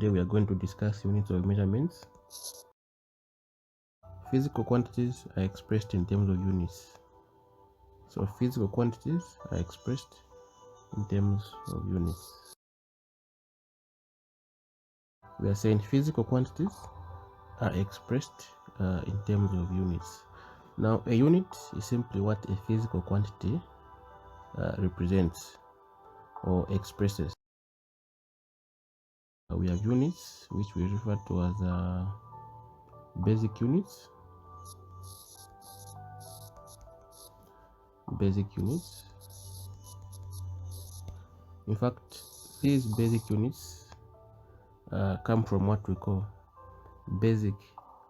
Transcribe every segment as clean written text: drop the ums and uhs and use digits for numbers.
today we are going to discuss units of measurements. Physical quantities are expressed in terms of units. So physical quantities are expressed in terms of units. We are saying physical quantities are expressed in terms of units. Now a unit is simply what a physical quantity represents or expresses. We have units which we refer to as basic units. In fact, these basic units come from what we call basic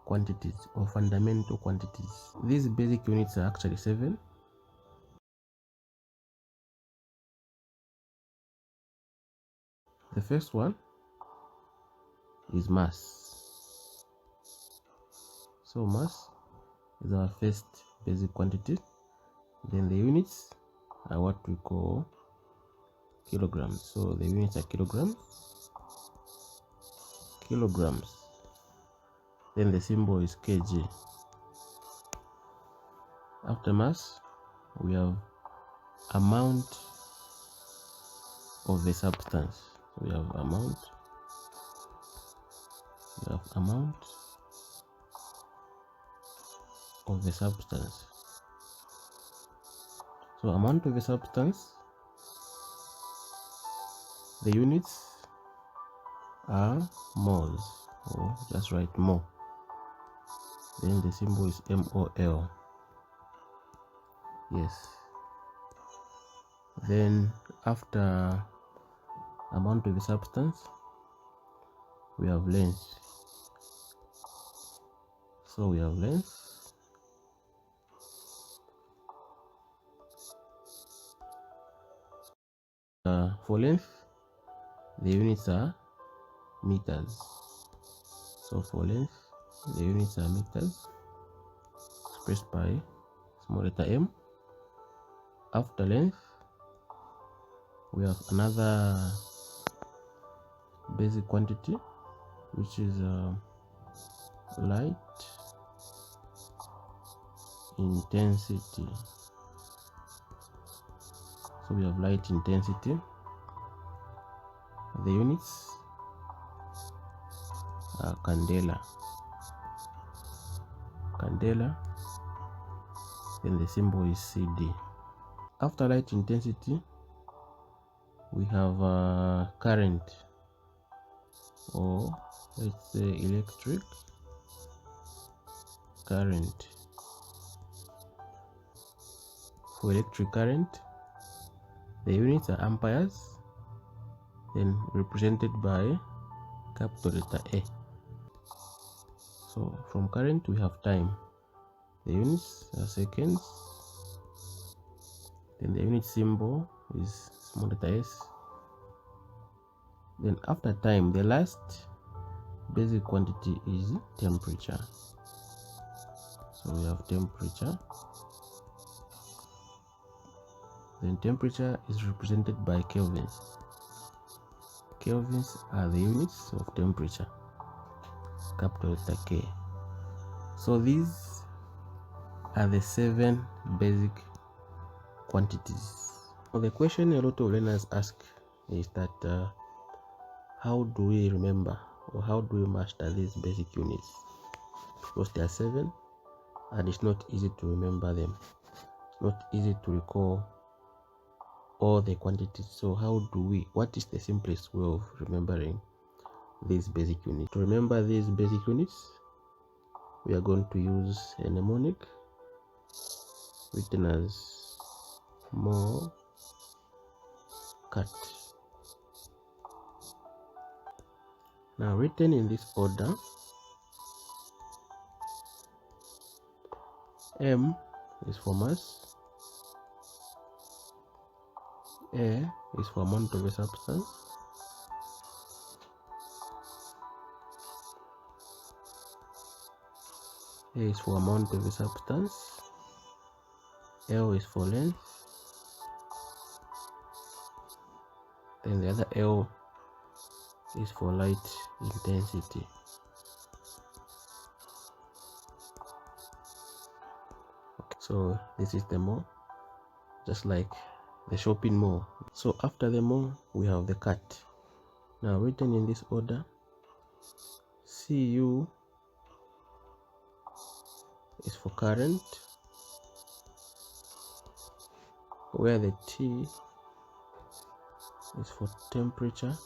quantities or fundamental quantities. These basic units are actually 7. The first one is mass. So mass is our first basic quantity. Then the units are what we call kilograms. So the units are kilograms. Then the symbol is kg. After mass, we have amount of the substance. We have amount of the substance. So amount of the substance, the units are moles, or just write mole. Then the symbol is MOL. Yes. Then after amount of the substance, we have length. So we have length. For length, the units are meters. So for length, the units are meters, expressed by small letter m. After length, we have another basic quantity, which is light intensity. So we have light intensity. The units are candela. Then the symbol is CD. After light intensity, we have current, or let's say electric current. For electric current, the units are amperes, then represented by capital letter A. So from current we have time. The units are seconds. Then the unit symbol is small letter s. Then after time, the last basic quantity is temperature. So we have temperature. Then temperature is represented by kelvins. Kelvins are the units of temperature, capital letter K. So these are the 7 basic quantities. Well, the question a lot of learners ask is that how do we remember, or how do we master these basic units? Because there are 7 and it's not easy to remember them. It's not easy to recall all the quantities. So what is the simplest way of remembering these basic units? To remember these basic units, we are going to use a mnemonic written as mole cat. Now written in this order, M is for mass, A is for amount of a substance, A is for amount of a substance, L is for length, then the other L is for light intensity. Okay, so this is the mall, just like the shopping mall. So after the mall we have the cat. Now written in this order, CU is for current, where the T is for temperature,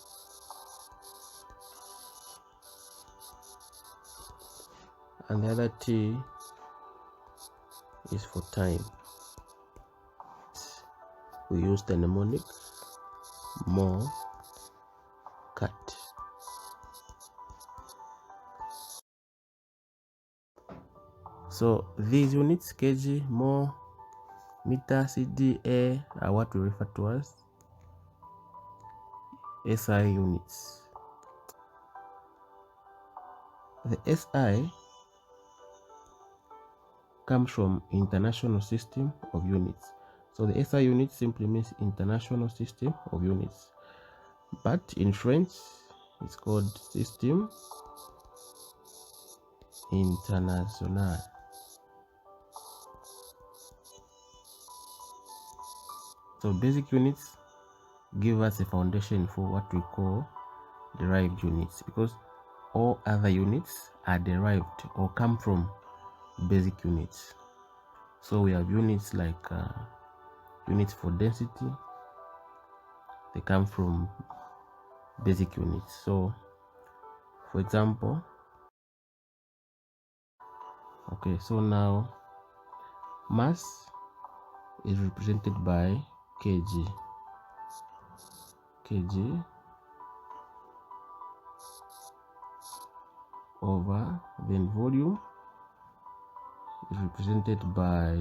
and the other T is for time. We use the mnemonic more cat. So these units, kg, mole, meter, CDA, are what we refer to as SI units. The SI comes from International System of Units. So the SI unit simply means International System of Units, but in French it's called System International. So basic units give us a foundation for what we call derived units, because all other units are derived or come from basic units. So we have units like units for density, they come from basic units. So for example, okay, so now mass is represented by kg. Kg over, then volume is represented by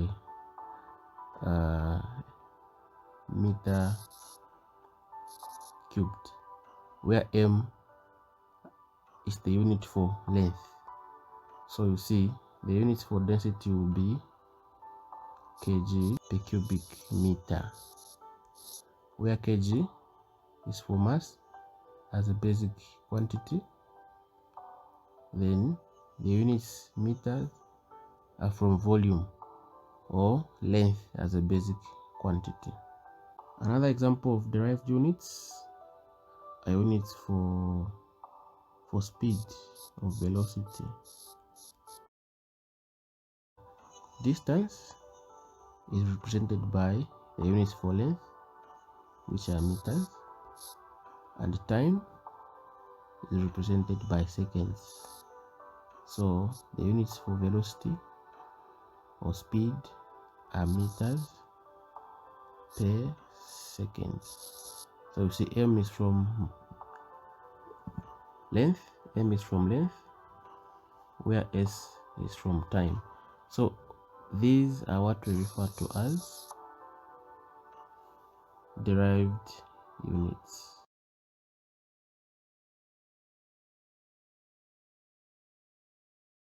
meter cubed, where m is the unit for length. So you see the units for density will be kg per cubic meter, where kg is for mass as a basic quantity, then the units meters are from volume or length as a basic quantity. Another example of derived units are units for speed or velocity. Distance is represented by the units for length, which are meters, and time is represented by seconds. So the units for velocity or speed are meters per second. So you see m is from length, where s is from time. So these are what we refer to as derived units.